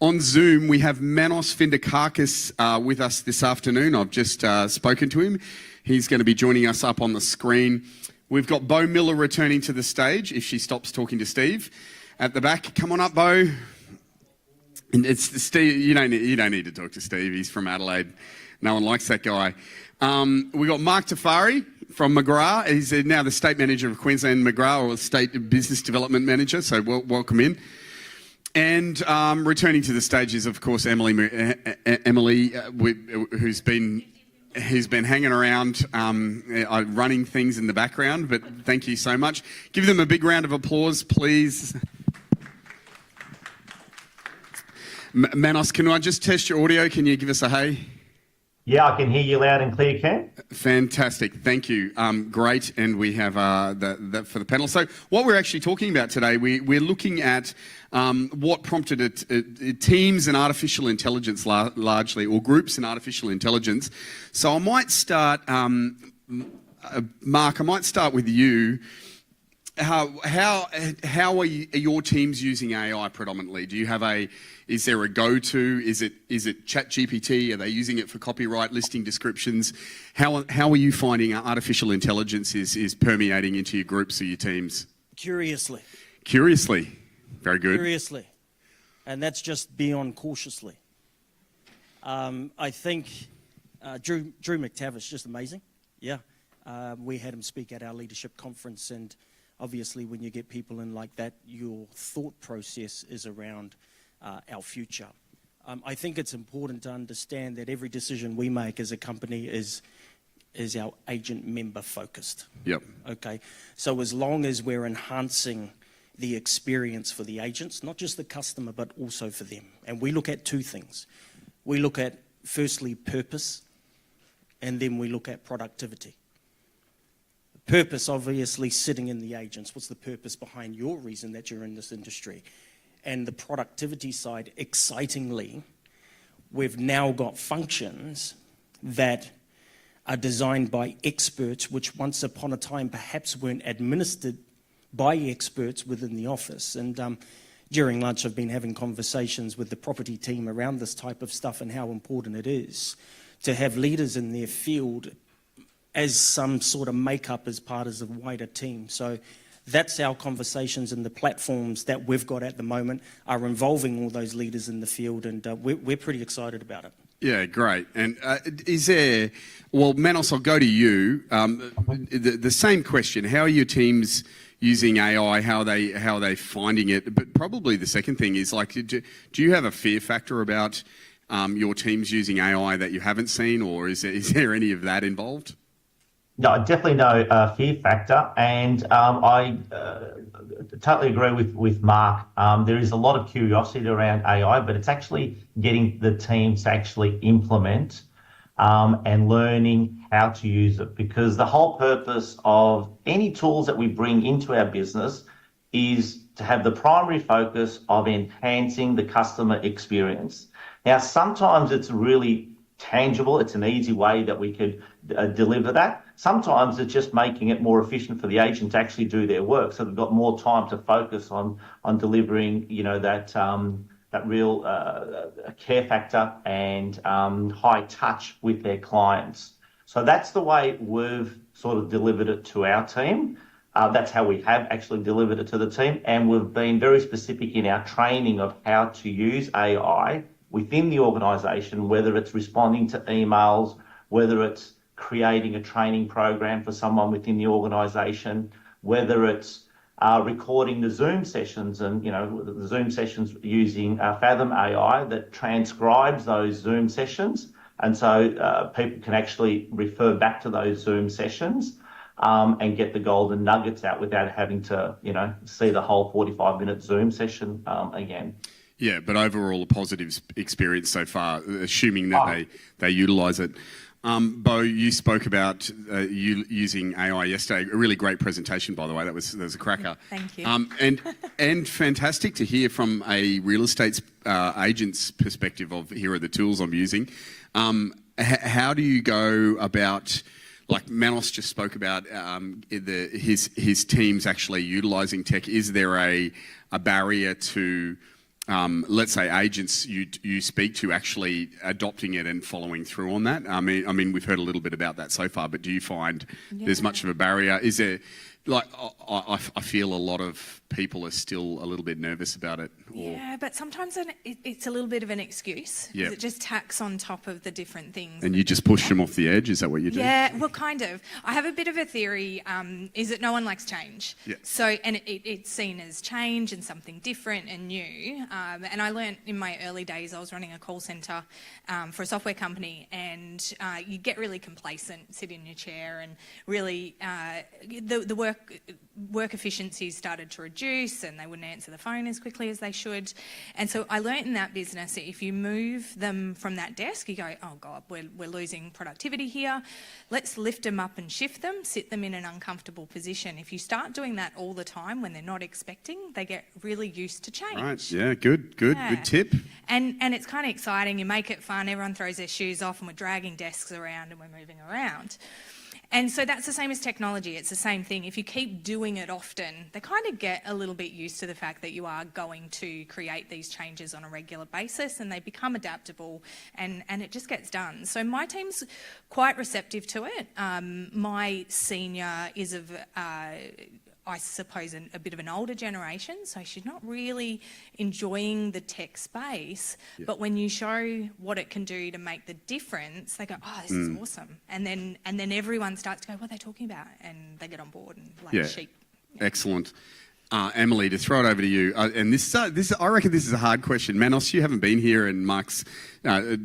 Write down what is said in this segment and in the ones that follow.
On Zoom, we have Manos Vindakakis with us this afternoon. I've just spoken to him. He's going to be joining us up on the screen. We've got Bo Miller returning to the stage if she stops talking to Steve at the back. Come on up, Bo. And it's Steve. You don't need to talk to Steve. He's from Adelaide. No one likes that guy. We got Mark Tafari from McGrath. He's now the State Manager of Queensland McGrath, or State Business Development Manager. So welcome in. And returning to the stage is, of course, Emily, who's been hanging around, running things in the background. But thank you so much. Give them a big round of applause, please. Manos, can I just test your audio? Can you give us a hey? Yeah, I can hear you loud and clear, Ken. Fantastic, thank you. Great, and we have that for the panel. So what we're actually talking about today, we're looking at what prompted teams and artificial intelligence largely, or groups in artificial intelligence. So I might start, Mark, I might start with you. How are your teams using AI predominantly? Do you have is there a go-to? Is it ChatGPT? Are they using it for copyright, listing descriptions? How are you finding artificial intelligence is permeating into your groups or your teams? Curiously. Curiously. Very good. Curiously. And that's just beyond cautiously. I think Drew McTavish, just amazing. Yeah. We had him speak at our leadership conference, and obviously when you get people in like that, your thought process is around our future. I think it's important to understand that every decision we make as a company is our agent member focused. Yep. Okay. So as long as we're enhancing the experience for the agents, not just the customer, but also for them. And we look at two things. We look at, firstly, purpose, and then we look at productivity. Purpose, obviously, sitting in the agents. What's the purpose behind your reason that you're in this industry? And the productivity side, excitingly, we've now got functions that are designed by experts, which once upon a time perhaps weren't administered by experts within the office. And during lunch, I've been having conversations with the property team around this type of stuff and how important it is to have leaders in their field as some sort of makeup as part of a wider team. So that's our conversations, and the platforms that we've got at the moment are involving all those leaders in the field, and we're pretty excited about it. Yeah, great. And Manos, I'll go to you. The same question, how are your teams using AI? How are they finding it? But probably the second thing is, like, do you have a fear factor about your teams using AI that you haven't seen, or is there any of that involved? No, definitely no fear factor, and I totally agree with Mark. There is a lot of curiosity around AI, but it's actually getting the teams to actually implement and learning how to use it, because the whole purpose of any tools that we bring into our business is to have the primary focus of enhancing the customer experience. Now, sometimes it's really tangible. It's an easy way that we could deliver that. Sometimes it's just making it more efficient for the agent to actually do their work, so they've got more time to focus on delivering, that real care factor and high touch with their clients. So that's the way we've sort of delivered it to our team. That's how we have actually delivered it to the team, and we've been very specific in our training of how to use AI within the organisation, whether it's responding to emails, whether it's creating a training program for someone within the organisation, whether it's recording the Zoom sessions, and the Zoom sessions using Fathom AI that transcribes those Zoom sessions, and so people can actually refer back to those Zoom sessions and get the golden nuggets out without having to see the whole 45-minute Zoom session again. Yeah, but overall a positive experience so far, assuming that they utilise it. Bo, you spoke about you using AI yesterday. A really great presentation, by the way. That was a cracker. Thank you. And fantastic to hear from a real estate agent's perspective of, here are the tools I'm using. How do you go about, like Manos just spoke about, his teams actually utilising tech? Is there a barrier to let's say agents you speak to actually adopting it and following through on that? I mean, we've heard a little bit about that so far, but do you find there's much of a barrier? Is there, like, I feel a lot of people are still a little bit nervous about it. Yeah, but sometimes it's a little bit of an excuse. Yeah. It just tacks on top of the different things. And you just push them off the edge, is that what you do? Yeah, well, kind of. I have a bit of a theory, is that no one likes change. Yeah. So, and it's seen as change and something different and new. And I learnt in my early days, I was running a call centre for a software company, and you get really complacent, sit in your chair, and really the work efficiency started to reduce, and they wouldn't answer the phone as quickly as they should. And so I learnt in that business that if you move them from that desk, you go, oh God, we're losing productivity here. Let's lift them up and shift them, sit them in an uncomfortable position. If you start doing that all the time when they're not expecting, they get really used to change. Right, yeah, good tip. And it's kind of exciting. You make it fun. Everyone throws their shoes off, and we're dragging desks around and we're moving around. And so that's the same as technology. It's the same thing. If you keep doing it often, they kind of get a little bit used to the fact that you are going to create these changes on a regular basis, and they become adaptable, and it just gets done. So my team's quite receptive to it. My senior is of I suppose, a bit of an older generation, so she's not really enjoying the tech space. Yeah. But when you show what it can do to make the difference, they go, "Oh, this is awesome!" And then everyone starts to go, "What are they talking about?" And they get on board and like sheep. Yeah. Excellent. Emily, to throw it over to you, and this I reckon this is a hard question. Manos, you haven't been here, and Mark's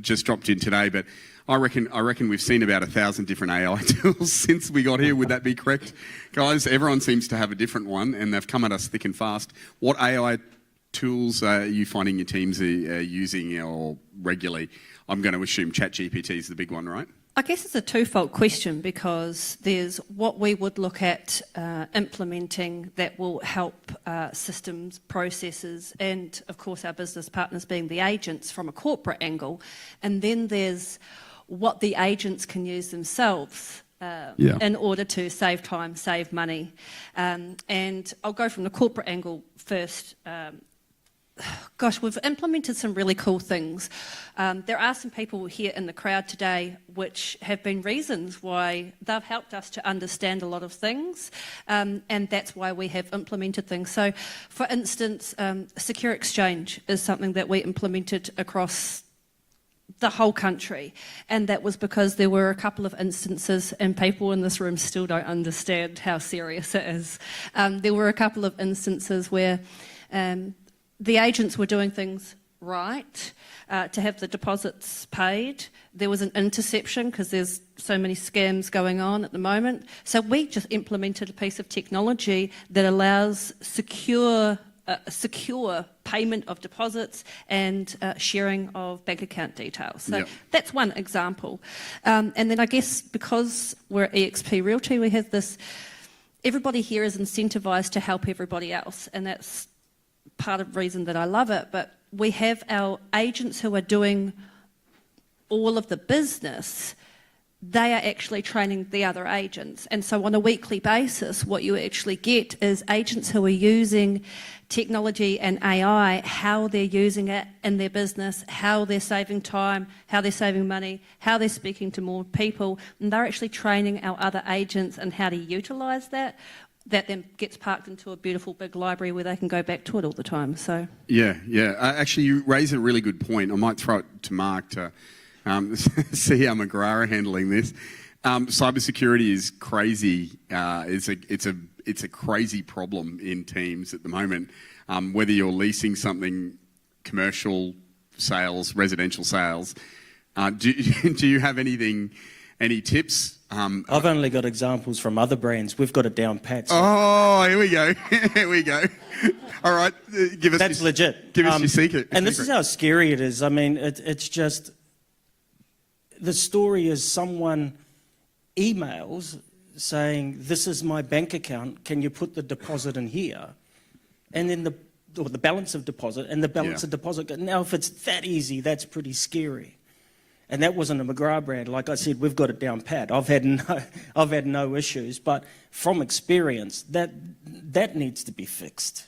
just dropped in today, but I reckon we've seen about 1,000 different AI tools since we got here. Would that be correct, guys? Everyone seems to have a different one, and they've come at us thick and fast. What AI tools are you finding your teams are using or regularly? I'm going to assume ChatGPT is the big one, right? I guess it's a twofold question, because there's what we would look at implementing that will help systems, processes, and of course our business partners being the agents from a corporate angle. And then there's what the agents can use themselves in order to save time, save money. And I'll go from the corporate angle first. Gosh, we've implemented some really cool things. There are some people here in the crowd today which have been reasons why they've helped us to understand a lot of things, and that's why we have implemented things. So, for instance, Secure Exchange is something that we implemented across the whole country, and that was because there were a couple of instances, and people in this room still don't understand how serious it is. There were a couple of instances where the agents were doing things right to have the deposits paid. There was an interception because there's so many scams going on at the moment. So we just implemented a piece of technology that allows secure payment of deposits and sharing of bank account details. So that's one example. And then I guess because we're at eXp Realty, we have this, everybody here is incentivised to help everybody else, and that's part of the reason that I love it. But we have our agents who are doing all of the business. They are actually training the other agents. And so on a weekly basis, what you actually get is agents who are using technology and AI, how they're using it in their business, how they're saving time, how they're saving money, how they're speaking to more people. And they're actually training our other agents on how to utilise that. That then gets parked into a beautiful big library where they can go back to it all the time. So yeah. Actually, you raise a really good point. I might throw it to Mark to see how McGrath are handling this. Cybersecurity is crazy. It's a crazy problem in teams at the moment. Whether you're leasing something, commercial sales, residential sales. Do you have any tips? I've only got examples from other brands. We've got it down pat. So oh, here we go. Here we go. All right, give us. That's legit. Give us your secret. And this is how scary it is. I mean, it's just, the story is someone emails saying, "This is my bank account. Can you put the deposit in here?" And then the balance of deposit and the balance of deposit. Now, if it's that easy, that's pretty scary. And that wasn't a McGrath brand. Like I said, we've got it down pat. I've had no issues, but from experience, that needs to be fixed.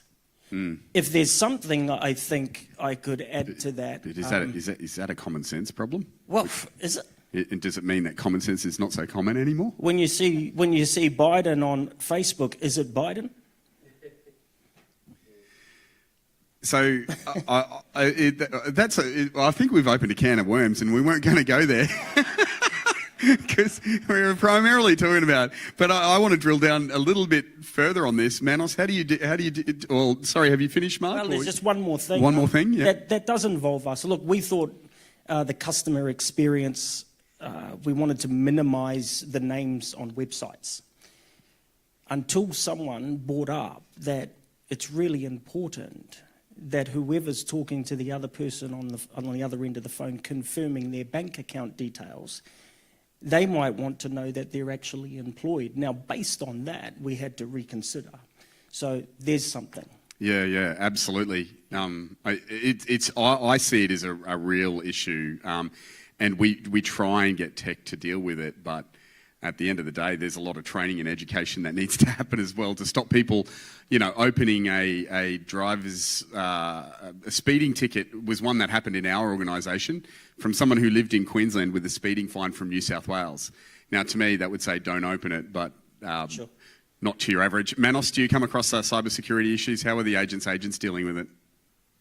If there's something I think I could add to that, Is that a common sense problem? well, is it? Does it mean that common sense is not so common anymore? When you see Biden on Facebook, is it Biden? So I think we've opened a can of worms, and we weren't going to go there because we were primarily talking about. But I want to drill down a little bit further on this, Manos. How do you? Well, sorry, have you finished, Mark? Well, there's just one more thing. One more thing, yeah. That does involve us. Look, we thought the customer experience. We wanted to minimise the names on websites until someone brought up that it's really important that whoever's talking to the other person on the other end of the phone confirming their bank account details, they might want to know that they're actually employed. Now, based on that, we had to reconsider. So there's something. Yeah, absolutely. I see it as a real issue, and we try and get tech to deal with it, but at the end of the day, there's a lot of training and education that needs to happen as well to stop people, opening a driver's a speeding ticket was one that happened in our organisation from someone who lived in Queensland with a speeding fine from New South Wales. Now, to me, that would say don't open it, but Sure. not to your average. Manos, do you come across cybersecurity issues? How are the agents dealing with it?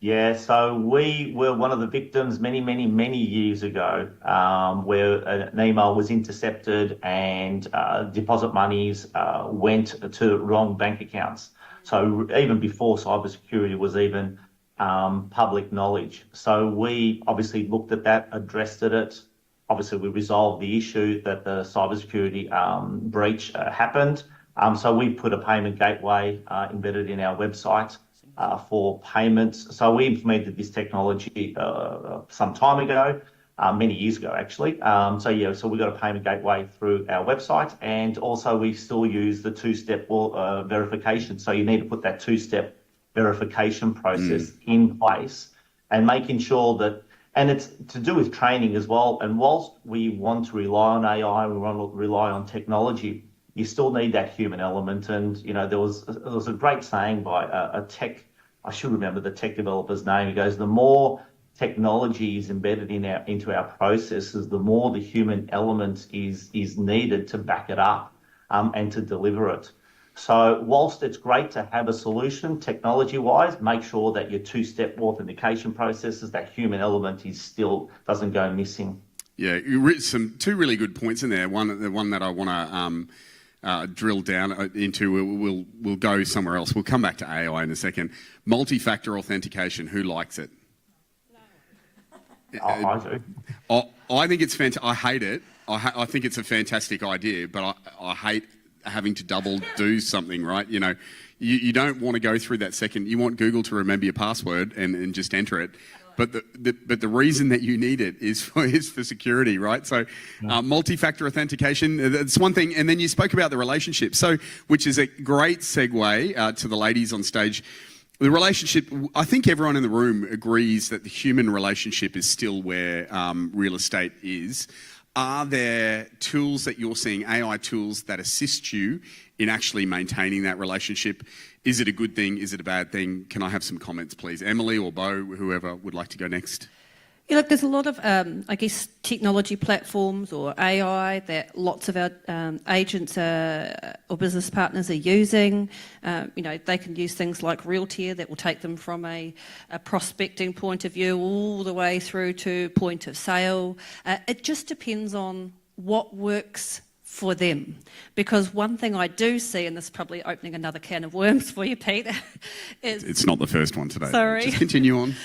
Yeah, so we were one of the victims many years ago, where an email was intercepted and deposit monies went to wrong bank accounts. So even before cybersecurity was even public knowledge. So we obviously looked at that, addressed it. Obviously, we resolved the issue that the cybersecurity breach happened. So we put a payment gateway embedded in our website. For payments. So we implemented this technology some time ago, many years ago actually. So we got a payment gateway through our website, and also we still use the two-step verification. So you need to put that two-step verification process in place and making sure that, and it's to do with training as well. And whilst we want to rely on AI, we want to rely on technology, you still need that human element. And, there was a great saying by a tech, I should remember the tech developer's name. He goes, the more technology is embedded into our processes, the more the human element is needed to back it up and to deliver it. So whilst it's great to have a solution technology-wise, make sure that your two-step authentication processes, that human element doesn't go missing. Yeah, you written two really good points in there. The one that I want to drill down into. We'll go somewhere else. We'll come back to AI in a second. Multi-factor authentication. Who likes it? I do. I think it's fantastic. I hate it. I think it's a fantastic idea, but I hate having to double do something. Right? You don't want to go through that second. You want Google to remember your password and just enter it. But the reason that you need it is for security, right? So multi-factor authentication, that's one thing. And then you spoke about the relationship, which is a great segue to the ladies on stage. The relationship, I think everyone in the room agrees that the human relationship is still where real estate is. Are there tools that you're seeing, AI tools, that assist you in actually maintaining that relationship? Is it a good thing? Is it a bad thing? Can I have some comments, please? Emily or Bo, whoever would like to go next. Yeah, look, there's a lot of, technology platforms or AI that lots of our agents or business partners are using. They can use things like Realtair that will take them from a prospecting point of view all the way through to point of sale. It just depends on what works for them. Because one thing I do see, and this is probably opening another can of worms for you, Pete, is... It's not the first one today. Sorry. Just continue on.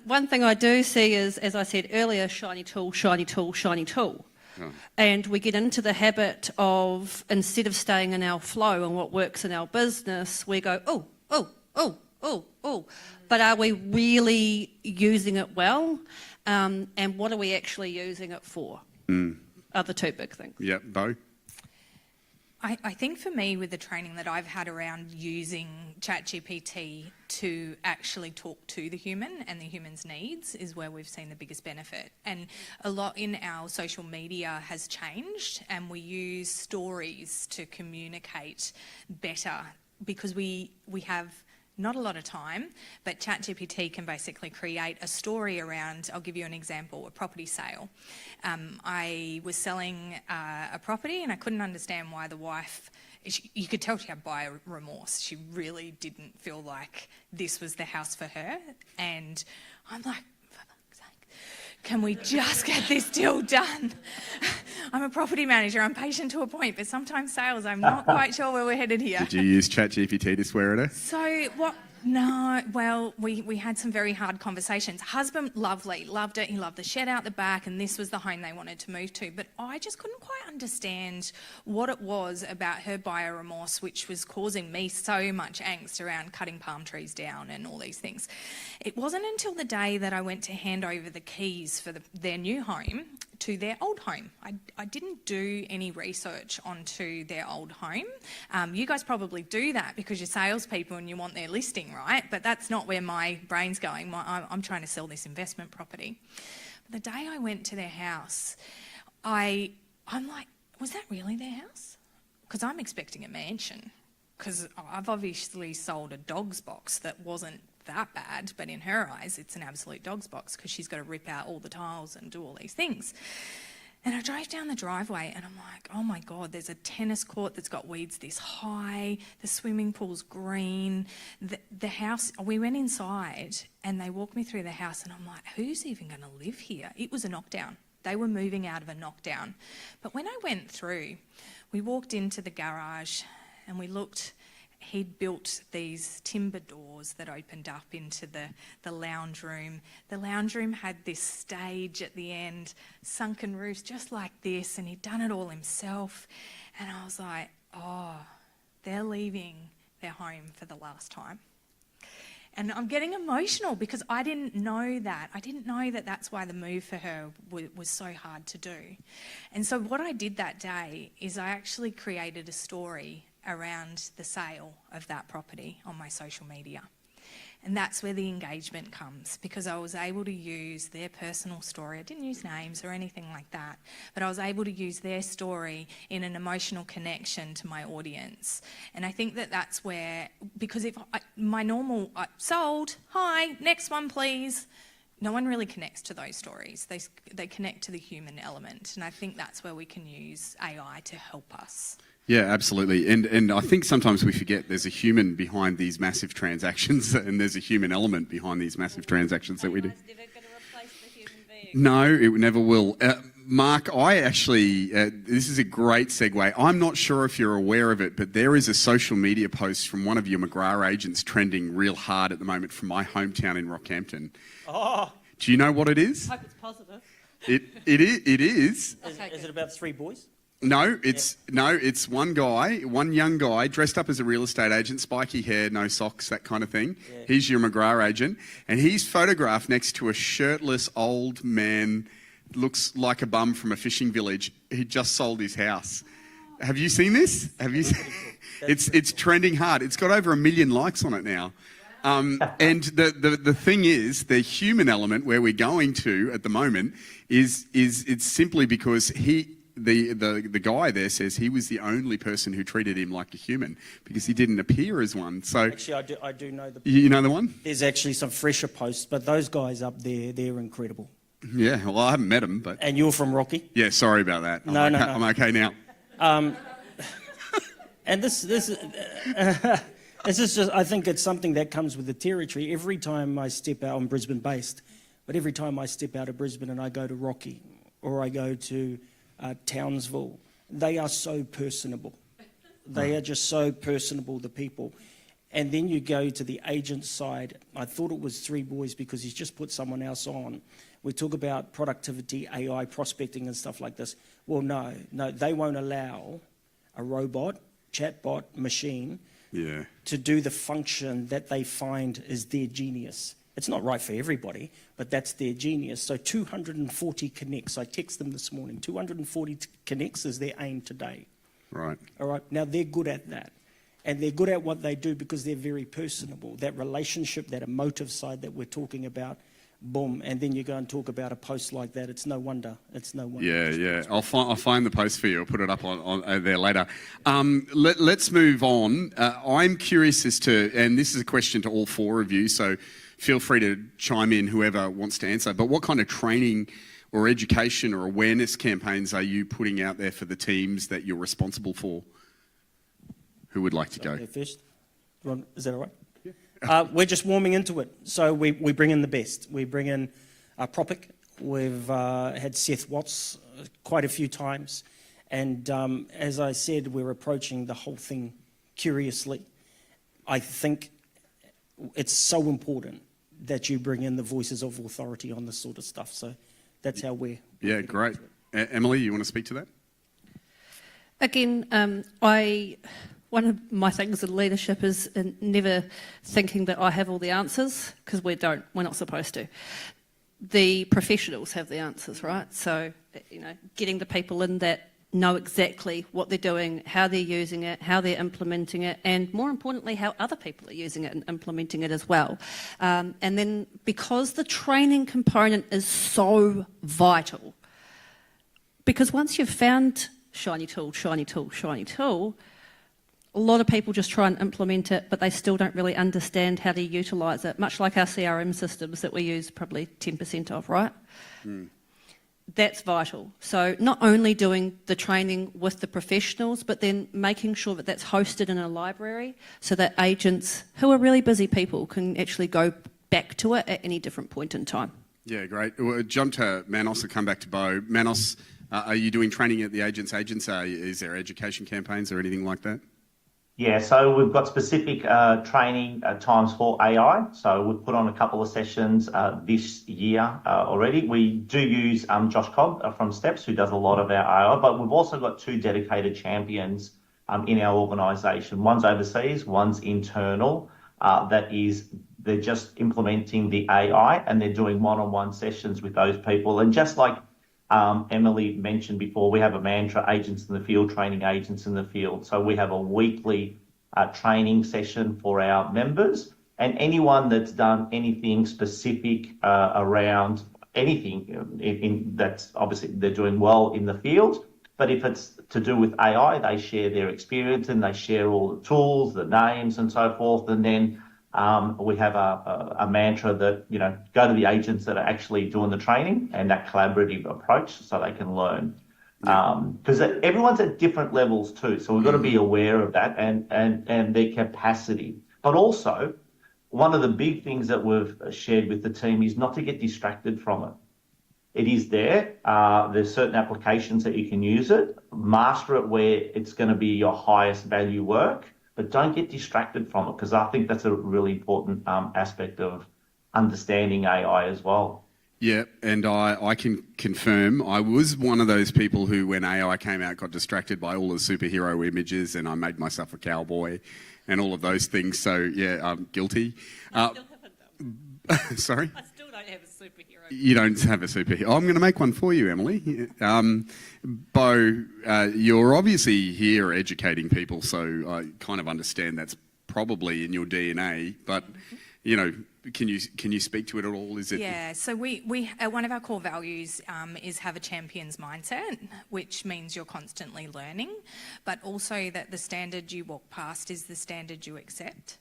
One thing I do see is, as I said earlier, shiny tool, shiny tool, shiny tool. Oh. And we get into the habit of, instead of staying in our flow and what works in our business, we go, oh. But are we really using it well? And what are we actually using it for? Are the two big things. Yeah, Bo? I think for me, with the training that I've had around using ChatGPT to actually talk to the human and the human's needs is where we've seen the biggest benefit. And a lot in our social media has changed, and we use stories to communicate better because we have not a lot of time, but ChatGPT can basically create a story around, I'll give you an example, a property sale. I was selling a property and I couldn't understand why the wife, you could tell she had buyer remorse. She really didn't feel like this was the house for her. And I'm like, for fuck's sake, can we just get this deal done? I'm a property manager, I'm patient to a point, but sometimes sales, I'm not quite sure where we're headed here. Did you use ChatGPT to swear at her? So what? No, well, we had some very hard conversations. Husband, lovely, loved it. He loved the shed out the back, and this was the home they wanted to move to. But I just couldn't quite understand what it was about her buyer remorse, which was causing me so much angst around cutting palm trees down and all these things. It wasn't until the day that I went to hand over the keys for their new home to their old home. I didn't do any research onto their old home. You guys probably do that because you're salespeople and you want their listing, right? But that's not where my brain's going. I'm trying to sell this investment property. But the day I went to their house, I'm like, was that really their house? Because I'm expecting a mansion. Because I've obviously sold a dog's box that wasn't that bad, but in her eyes, it's an absolute dog's box because she's got to rip out all the tiles and do all these things. And I drove down the driveway and I'm like, oh my God, there's a tennis court that's got weeds this high, the swimming pool's green, the house, we went inside and they walked me through the house and I'm like, who's even going to live here? It was a knockdown. They were moving out of a knockdown. But when I went through, we walked into the garage and we looked. He'd built these timber doors that opened up into the lounge room. The lounge room had this stage at the end, sunken roofs just like this, and he'd done it all himself. And I was like, oh, they're leaving their home for the last time. And I'm getting emotional because I didn't know that. I didn't know that that's why the move for her was so hard to do. And so what I did that day is I actually created a story around the sale of that property on my social media. And that's where the engagement comes, because I was able to use their personal story. I didn't use names or anything like that, but I was able to use their story in an emotional connection to my audience. And I think that that's where, because if my normal, sold, hi, next one please, no one really connects to those stories. They connect to the human element. And I think that's where we can use AI to help us. Yeah, absolutely. And I think sometimes we forget there's a human behind these massive transactions and there's a human element behind these massive transactions that we do. AI's never going to replace the human being. No, it never will. Mark, I actually, this is a great segue. I'm not sure if you're aware of it, but there is a social media post from one of your McGrath agents trending real hard at the moment from my hometown in Rockhampton. Oh, Do you know what it is? I hope it's positive. It is. is it about three boys? No, it's one guy, one young guy dressed up as a real estate agent, spiky hair, no socks, that kind of thing. Yeah. He's your McGrath agent, and he's photographed next to a shirtless old man, looks like a bum from a fishing village. He just sold his house. Have you seen this? Have you? It's trending hard. It's got over 1 million likes on it now. And the thing is, the human element where we're going to at the moment is it's simply because the guy there says he was the only person who treated him like a human because he didn't appear as one. So Actually, I do know the. you know the one? There's actually some fresher posts, but those guys up there, they're incredible. Yeah. Well, I haven't met him, but And you're from Rocky. yeah. Sorry about that. No. I'm okay now. And this is just, I think it's something that comes with the territory. Every time I step out, I'm Brisbane based, but every time I step out of Brisbane and I go to Rocky or I go to Townsville, they are so personable. They are just so personable, the people. And then you go to the agent side. I thought it was three boys because he's just put someone else on. We talk about productivity, AI, prospecting and stuff like this. Well, no, they won't allow a robot, chatbot, machine Yeah. to do the function that they find is their genius. It's not right for everybody, but that's their genius. So 240 connects. I text them this morning. 240 connects is their aim today. Right. All right. Now they're good at that. And they're good at what they do because they're very personable. That relationship, that emotive side that we're talking about, boom, and then you go and talk about a post like that. It's no wonder. It's no wonder. Yeah. I'll find the post for you. I'll put it up on there later. Let's move on. I'm curious as to, and this is a question to all four of you, so feel free to chime in, whoever wants to answer. But what kind of training or education or awareness campaigns are you putting out there for the teams that you're responsible for? Who would like to go? Okay, first, Ron, is that all right? We're just warming into it. So we bring in the best. We bring in Propic. We've had Seth Watts quite a few times. And as I said, we're approaching the whole thing curiously. I think it's so important that you bring in the voices of authority on this sort of stuff. So that's how we're... Yeah, great. Emily, you want to speak to that? Again, one of my things in leadership is never thinking that I have all the answers, because we don't. We're not supposed to. The professionals have the answers, right? So, getting the people in that know exactly what they're doing, how they're using it, how they're implementing it, and more importantly, how other people are using it and implementing it as well. And then because the training component is so vital, because once you've found shiny tool, a lot of people just try and implement it, but they still don't really understand how to utilise it, much like our CRM systems that we use probably 10% of, right? That's vital. So not only doing the training with the professionals, but then making sure that that's hosted in a library so that agents who are really busy people can actually go back to it at any different point in time. Yeah, great. We'll jump to Manos and come back to Bo. Manos, are you doing training at the agents? Is there education campaigns or anything like that? Yeah, so we've got specific training times for AI. So we've put on a couple of sessions this year already. We do use Josh Cobb from Steps, who does a lot of our AI, but we've also got 2 dedicated champions in our organisation. One's overseas, one's internal. They're just implementing the AI, and they're doing one-on-one sessions with those people. And just like Emily mentioned before, we have a mantra, agents in the field, training agents in the field. So we have a weekly training session for our members, and anyone that's done anything specific around anything that's obviously they're doing well in the field. But if it's to do with AI, they share their experience and they share all the tools, the names and so forth. And then we have a mantra that, go to the agents that are actually doing the training and that collaborative approach so they can learn. Because everyone's at different levels too. So we've got to be aware of that and their capacity. But also, one of the big things that we've shared with the team is not to get distracted from it. It is there. There's certain applications that you can use it. Master it where it's going to be your highest value work. But don't get distracted from it, because I think that's a really important aspect of understanding AI as well. Yeah, and I can confirm I was one of those people who, when AI came out, got distracted by all the superhero images, and I made myself a cowboy and all of those things. So, yeah, I'm guilty. I still haven't done. Sorry? I still don't have a superhero. You don't have a superhero. Oh, I'm going to make one for you, Emily. Bo, you're obviously here educating people, so I kind of understand that's probably in your DNA. But, can you speak to it at all? Is it? Yeah, so we one of our core values is have a champion's mindset, which means you're constantly learning, but also that the standard you walk past is the standard you accept.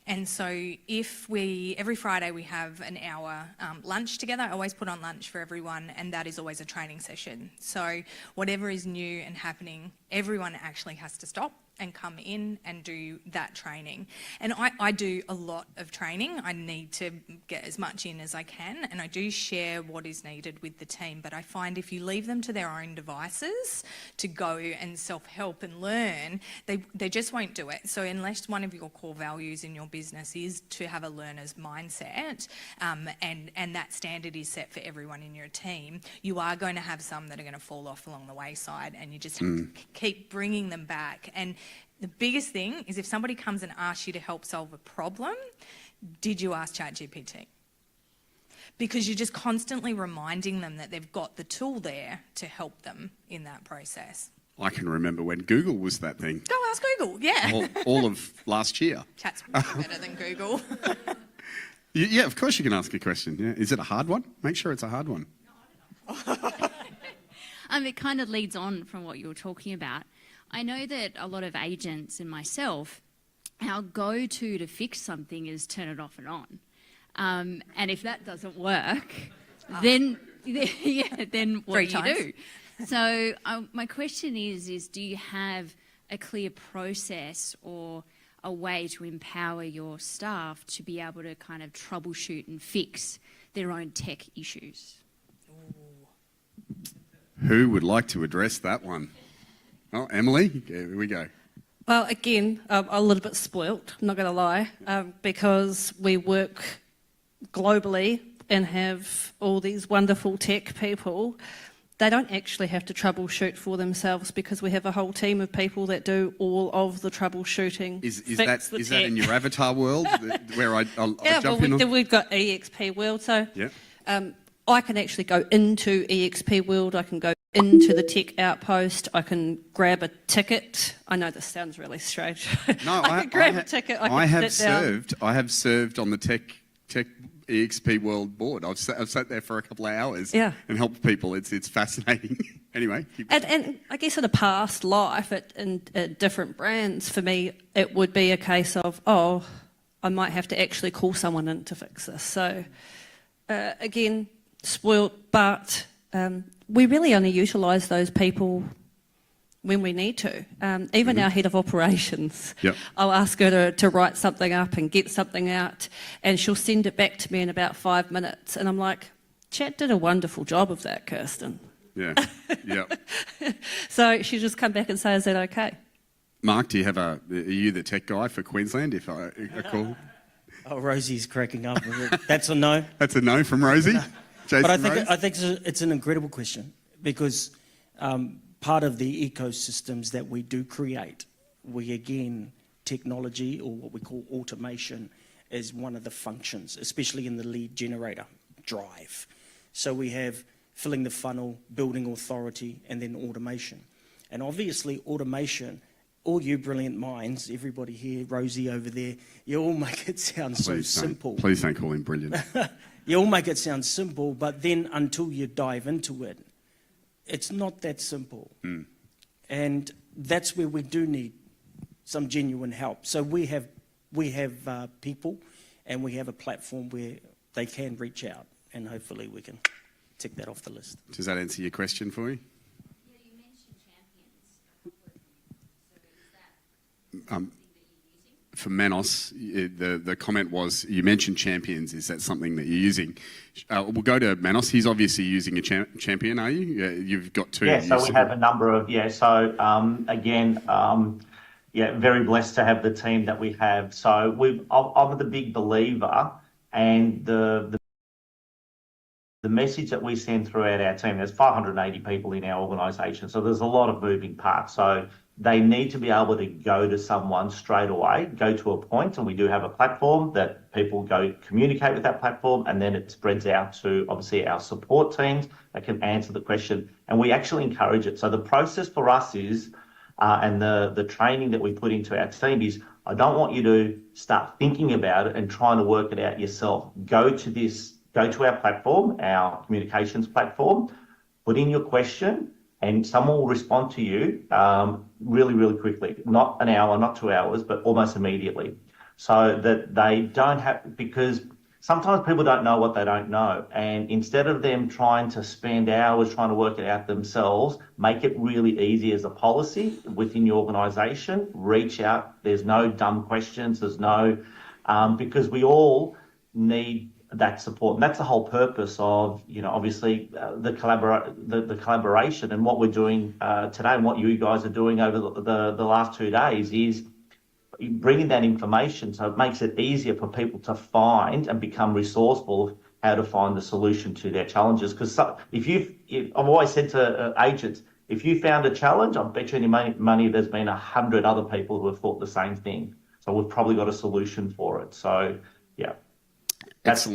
And so every Friday we have an hour lunch together. I always put on lunch for everyone, and that is always a training session. So whatever is new and happening, everyone actually has to stop and come in and do that training. And I do a lot of training. I need to get as much in as I can, and I do share what is needed with the team. But I find if you leave them to their own devices to go and self-help and learn, they just won't do it. So unless one of your core values in your business is to have a learner's mindset, and that standard is set for everyone in your team, you are going to have some that are going to fall off along the wayside, and you just have to keep bringing them back. And the biggest thing is if somebody comes and asks you to help solve a problem, did you ask ChatGPT? Because you're just constantly reminding them that they've got the tool there to help them in that process. I can remember when Google was that thing. Go ask Google, yeah. All of last year. Chat's better than Google. Yeah, of course you can ask a question. Yeah. Is it a hard one? Make sure it's a hard one. It kind of leads on from what you were talking about. I know that a lot of agents and myself, our go-to to fix something is turn it off and on. And if that doesn't work, then what Three do times. you do? So my question is do you have a clear process or a way to empower your staff to be able to kind of troubleshoot and fix their own tech issues? Who would like to address that one? Oh, Emily, here we go. Well, again, I'm a little bit spoilt, I'm not going to lie, because we work globally and have all these wonderful tech people. They don't actually have to troubleshoot for themselves because we have a whole team of people that do all of the troubleshooting. Is fix the that in tech. your avatar world where I'll Yeah, jump well, in? On? we've got EXP World, so Yeah. I can actually go into EXP World, I can go into the tech outpost, I can grab a ticket. I know this sounds really strange. No, I can grab a ticket, I can sit down. I have served on the tech EXP World board. I've sat there for a couple of hours Yeah. and helped people. It's fascinating. Anyway. And I guess in a past life, in different brands, for me, it would be a case of, oh, I might have to actually call someone in to fix this. So, again, spoilt, but we really only utilise those people when we need to. Even our head of operations, Yep. I'll ask her to write something up and get something out, and she'll send it back to me in about 5 minutes. And I'm like, Chat did a wonderful job of that, Kirsten. Yeah. Yeah. So she just come back and say, is that okay? Mark, do you have are you the tech guy for Queensland? If I call, Oh, Rosie's cracking up. That's a no. that's a no from Rosie. Jason, But Rose? I think it's an incredible question because part of the ecosystems that we do create, technology or what we call automation is one of the functions, especially in the lead generator drive. So we have filling the funnel, building authority, and then automation. And obviously automation, all you brilliant minds, everybody here, Rosie over there, you all make it sound so simple. Please don't call him brilliant. You all make it sound simple, but then until you dive into it, it's not that simple. And that's where we do need some genuine help. So we have people and we have a platform where they can reach out and hopefully we can tick that off the list. Does that answer your question for you? Yeah, you mentioned champions. For Manos, the comment was, you mentioned champions. Is that something that you're using? We'll go to Manos. He's obviously using a champion, are you? You've got two. Yeah, so we have a number of, very blessed to have the team that we have. So I'm the big believer, and the message that we send throughout our team, there's 580 people in our organisation, so there's a lot of moving parts. So they need to be able to go to someone straight away, go to a point, and we do have a platform that people go communicate with that platform, and then it spreads out to obviously our support teams that can answer the question, and we actually encourage it. So the process for us is, and the training that we put into our team is, I don't want you to start thinking about it and trying to work it out yourself. Go to our platform, our communications platform, put in your question, and someone will respond to you really, really quickly. Not an hour, not 2 hours, but almost immediately. So that they don't have, because sometimes people don't know what they don't know. And instead of them trying to spend hours trying to work it out themselves, make it really easy as a policy within your organisation. Reach out. There's no dumb questions. There's no, because we all need that support, and that's the whole purpose of, obviously the collaboration, and what we're doing today, and what you guys are doing over the last 2 days is bringing that information, so it makes it easier for people to find and become resourceful of how to find the solution to their challenges. Because I've always said to agents, if you found a challenge, I bet you any money there's been 100 other people who have thought the same thing. So we've probably got a solution for it. So yeah. That's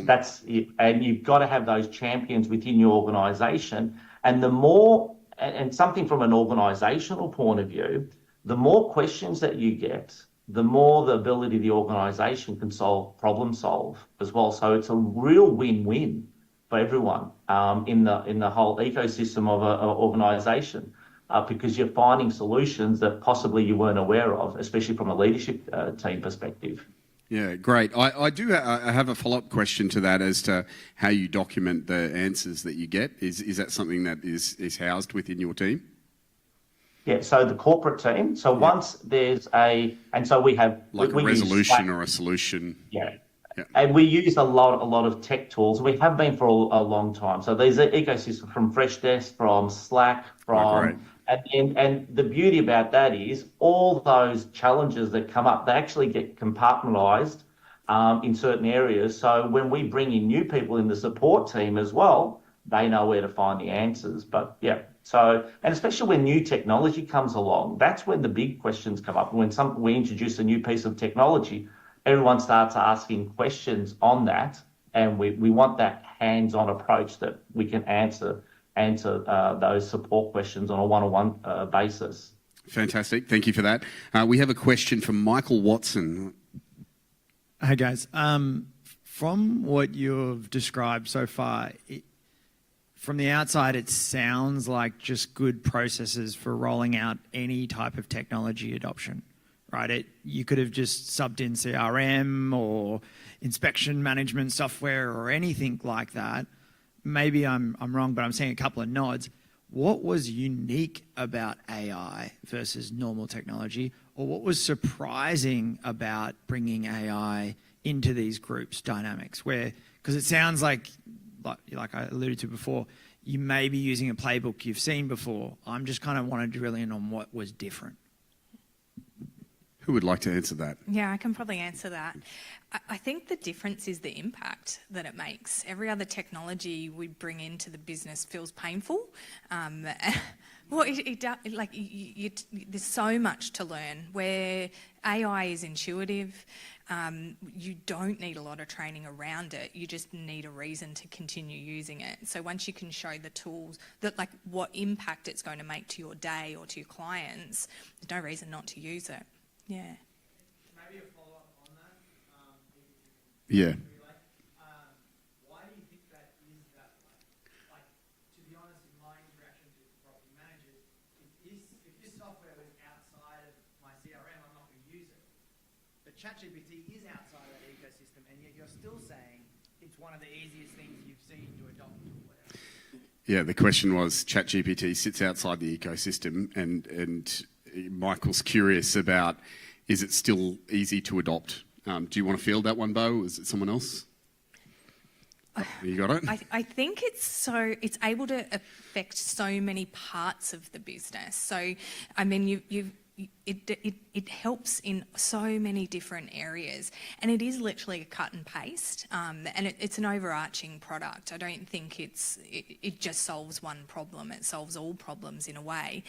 it. And you've got to have those champions within your organisation. And the more, and something from an organisational point of view, the more questions that you get, the more the ability of the organisation can problem solve as well. So it's a real win-win for everyone in the whole ecosystem of an organisation, because you're finding solutions that possibly you weren't aware of, especially from a leadership team perspective. Yeah, great. I have a follow-up question to that as to how you document the answers that you get. Is that something that is housed within your team? Yeah, so the corporate team. So once there's and so we have Like we a use resolution Slack. or a solution? Yeah. Yeah. And we use a lot of tech tools. We have been for a long time. So there's an ecosystem from Freshdesk, from Slack, great. and the beauty about that is all those challenges that come up, they actually get compartmentalized in certain areas. So when we bring in new people in the support team as well, they know where to find the answers. But yeah, so, and especially when new technology comes along, that's when the big questions come up. When we introduce a new piece of technology, everyone starts asking questions on that, and we want that hands-on approach that we can answer those support questions on a one-on-one basis. Fantastic. Thank you for that. We have a question from Michael Watson. Hey guys, from what you've described so far, from the outside it sounds like just good processes for rolling out any type of technology adoption, right? You could have just subbed in CRM or inspection management software or anything like that. Maybe I'm wrong, but I'm seeing a couple of nods. What was unique about AI versus normal technology, or what was surprising about bringing AI into these groups dynamics? Because it sounds like I alluded to before, you may be using a playbook you've seen before. I'm just kind of want to drill in on what was different. Who would like to answer that? Yeah, I can probably answer that. I think the difference is the impact that it makes. Every other technology we bring into the business feels painful. Well, there's so much to learn. Where AI is intuitive, you don't need a lot of training around it. You just need a reason to continue using it. So once you can show the tools that, like, what impact it's going to make to your day or to your clients, there's no reason not to use it. Yeah. Maybe a follow-up on that. Yeah. Why do you think that is that way? Like, to be honest, in my interactions with property managers, if this software was outside of my CRM, I'm not going to use it. But ChatGPT is outside of that ecosystem, and yet you're still saying it's one of the easiest things you've seen to adopt or whatever. Yeah, the question was ChatGPT sits outside the ecosystem, and Michael's curious about, is it still easy to adopt? Do you want to field that one, Bo? Is it someone else? You got it? I think it's able to affect so many parts of the business. So, I mean, it helps in so many different areas, and it is literally a cut and paste, and it's an overarching product. I don't think it just solves one problem. It solves all problems in a way.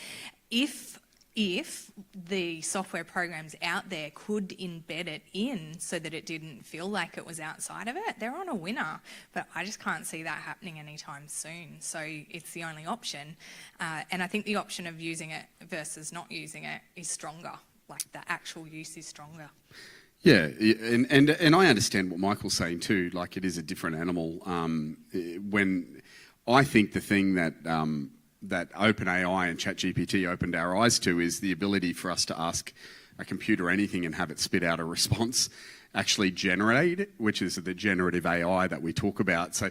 If the software programs out there could embed it in so that it didn't feel like it was outside of it, they're on a winner. But I just can't see that happening anytime soon. So it's the only option. And I think the option of using it versus not using it is stronger. Like, the actual use is stronger. Yeah, and I understand what Michael's saying too. Like, it is a different animal. When I think the thing that OpenAI and ChatGPT opened our eyes to is the ability for us to ask a computer anything and have it spit out a response, actually generate it, which is the generative AI that we talk about. So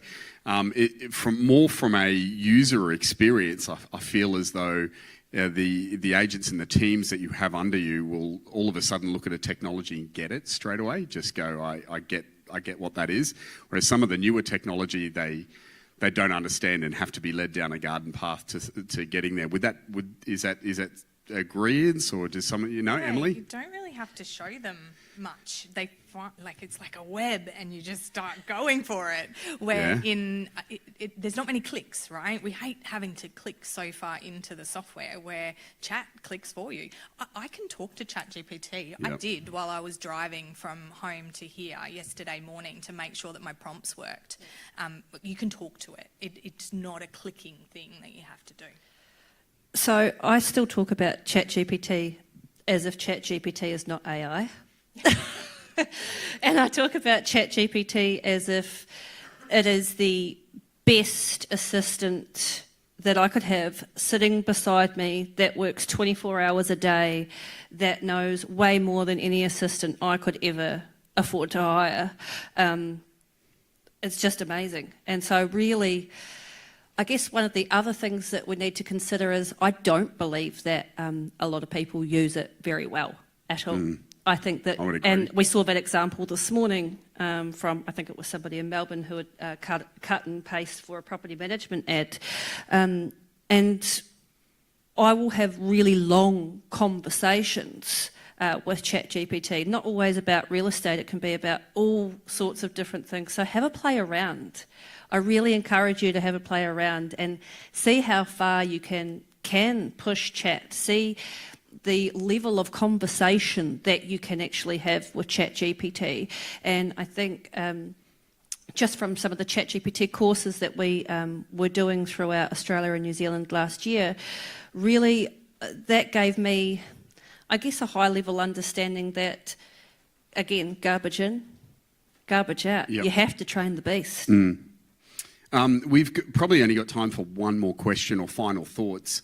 from a user experience, I feel as though the agents and the teams that you have under you will all of a sudden look at a technology and get it straight away. Just go, I get what that is. Whereas some of the newer technology, they don't understand and have to be led down a garden path to getting there. Is that agreement, or does someone, Emily? You don't really have to show them much. They find, like, it's like a web, and you just start going for it. Where there's not many clicks, right? We hate having to click so far into the software, where chat clicks for you. I can talk to ChatGPT. Yep. I did while I was driving from home to here yesterday morning to make sure that my prompts worked. You can talk to it. It's not a clicking thing that you have to do. So I still talk about ChatGPT as if ChatGPT is not AI. And I talk about ChatGPT as if it is the best assistant that I could have sitting beside me that works 24 hours a day, that knows way more than any assistant I could ever afford to hire. It's just amazing. And so really, I guess one of the other things that we need to consider is I don't believe that a lot of people use it very well at all. I think that, I would agree. and we saw that example this morning from, I think it was somebody in Melbourne who had cut and paste for a property management ad. And I will have really long conversations with ChatGPT, not always about real estate, it can be about all sorts of different things. So have a play around. I really encourage you to have a play around and see how far you can push chat, see the level of conversation that you can actually have with ChatGPT. And I think just from some of the ChatGPT courses that we were doing throughout Australia and New Zealand last year, really that gave me, I guess, a high level understanding that, again, garbage in, garbage out. Yep. You have to train the beast. We've probably only got time for one more question or final thoughts.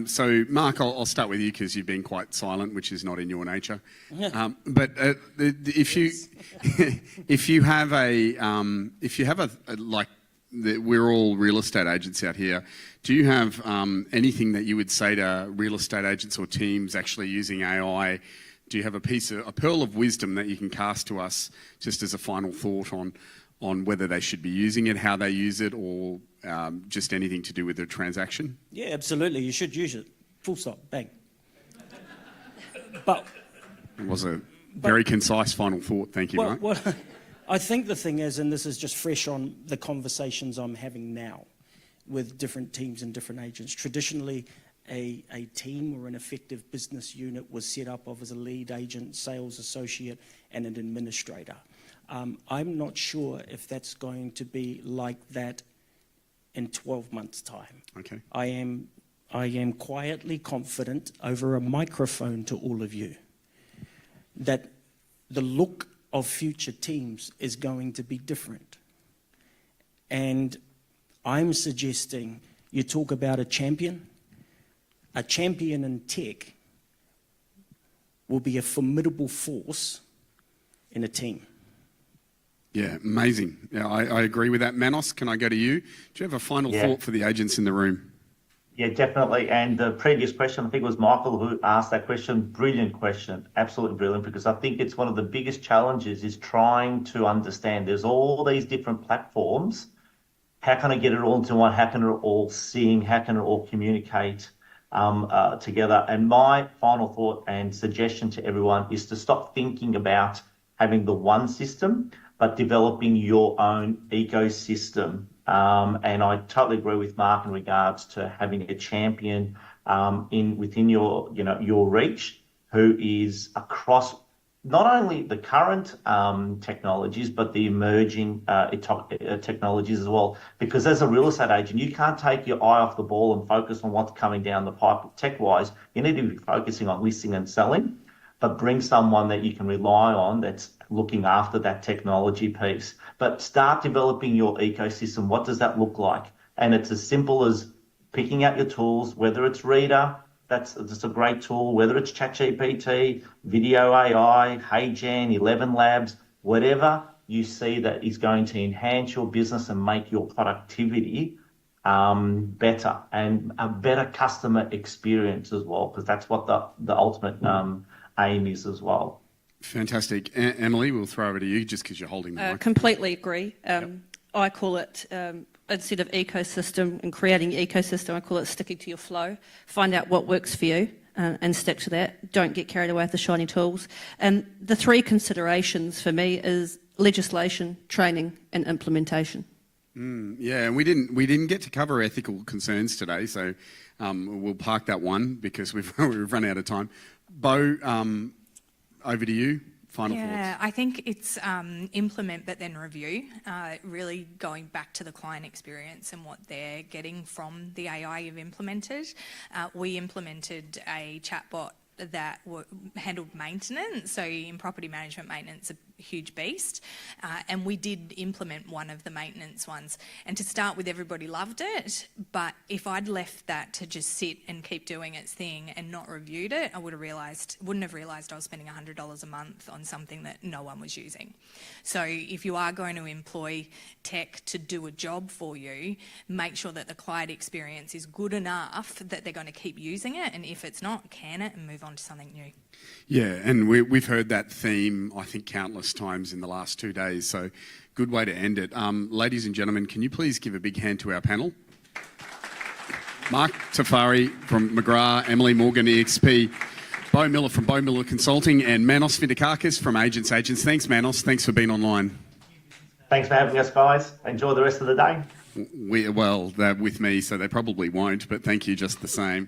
So, Mark, I'll start with you because you've been quite silent, which is not in your nature. But if you have we're all real estate agents out here. Do you have anything that you would say to real estate agents or teams actually using AI? Do you have a pearl of wisdom that you can cast to us, just as a final thought on whether they should be using it, how they use it, or just anything to do with the transaction? Yeah, absolutely. You should use it. Full stop. Bang. But It was a very concise final thought. Thank you, Mark. well, I think the thing is, and this is just fresh on the conversations I'm having now with different teams and different agents. Traditionally, a team or an effective business unit was set up of as a lead agent, sales associate, and an administrator. I'm not sure if that's going to be like that in 12 months' time. Okay. I am quietly confident over a microphone to all of you that the look of future teams is going to be different. And I'm suggesting you talk about a champion in tech will be a formidable force in a team. Yeah, amazing. Yeah, I agree with that. Manos, can I go to you? Do you have a final thought for the agents in the room? Yeah, definitely. And the previous question, I think it was Michael who asked that question. Brilliant question. Absolutely brilliant, because I think it's one of the biggest challenges is trying to understand there's all these different platforms. How can I get it all into one? How can it all sing? How can it all communicate together? And my final thought and suggestion to everyone is to stop thinking about having the one system, but developing your own ecosystem. And I totally agree with Mark in regards to having a champion within your reach, who is across not only the current technologies, but the emerging technologies as well. Because as a real estate agent, you can't take your eye off the ball and focus on what's coming down the pipe tech-wise. You need to be focusing on listing and selling, but bring someone that you can rely on that's looking after that technology piece. But start developing your ecosystem. What does that look like? And it's as simple as picking out your tools, whether it's Reader, that's a great tool, whether it's ChatGPT, Video AI, HeyGen, 11 Labs, whatever you see that is going to enhance your business and make your productivity better, and a better customer experience as well, because that's what the ultimate aim is as well. Fantastic. Emily, we'll throw over to you just because you're holding the mic. Completely agree. I call it, instead of ecosystem and creating ecosystem, I call it sticking to your flow. Find out what works for you and stick to that. Don't get carried away with the shiny tools. And the three considerations for me is legislation, training, and implementation. Yeah, and we didn't get to cover ethical concerns today, so we'll park that one because we've run out of time. Bo, over to you. Final thoughts. Yeah, I think it's implement but then review, really going back to the client experience and what they're getting from the AI you've implemented. We implemented a chatbot that handled maintenance. So in property management, maintenance a huge beast, and we did implement one of the maintenance ones. And to start with, everybody loved it, but if I'd left that to just sit and keep doing its thing and not reviewed it, I wouldn't have realised I was spending $100 a month on something that no one was using. So if you are going to employ tech to do a job for you, make sure that the client experience is good enough that they're going to keep using it, and if it's not, can it and move on to something new. Yeah, and we've heard that theme, I think, countless times in the last 2 days, so good way to end it. Ladies and gentlemen, can you please give a big hand to our panel? Mark Tafari from McGrath, Emily Morgan, EXP, Bo Miller from Bo Miller Consulting, and Manos Findakakis from Agents. Thanks, Manos. Thanks for being online. Thanks for having us, guys. Enjoy the rest of the day. Well, they're with me, so they probably won't, but thank you just the same.